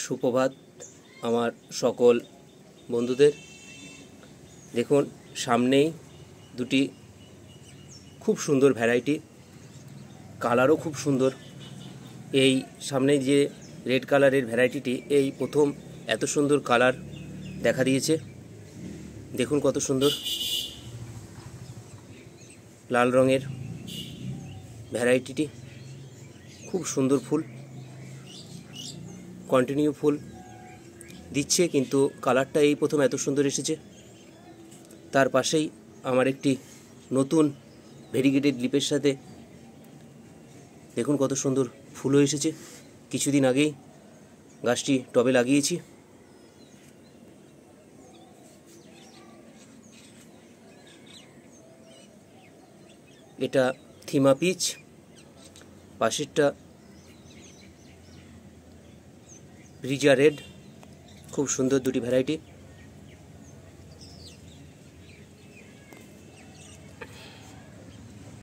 সুপ্রভাত আমার সকল বন্ধুদের। দেখুন সামনেই দুটি খুব সুন্দর ভ্যারাইটি, কালারও খুব সুন্দর। এই সামনে যে রেড কালারের ভ্যারাইটিটি এই প্রথম এত সুন্দর কালার দেখা দিয়েছে। দেখুন কত সুন্দর লাল রঙের ভ্যারাইটিটি, খুব সুন্দর ফুল, কন্টিনিউ ফুল দিচ্ছে, কিন্তু কালারটা এই প্রথম এত সুন্দর এসেছে। তার পাশেই আমার একটি নতুন ভেরিগেটেড লিপের সাথে দেখুন কত সুন্দর ফুলও এসেছে। কিছুদিন আগেই গাছটি টবে লাগিয়েছি। এটা থিমা পিচ, পাশেরটা রিজা রেড। খুব সুন্দর দুটি ভ্যারাইটি।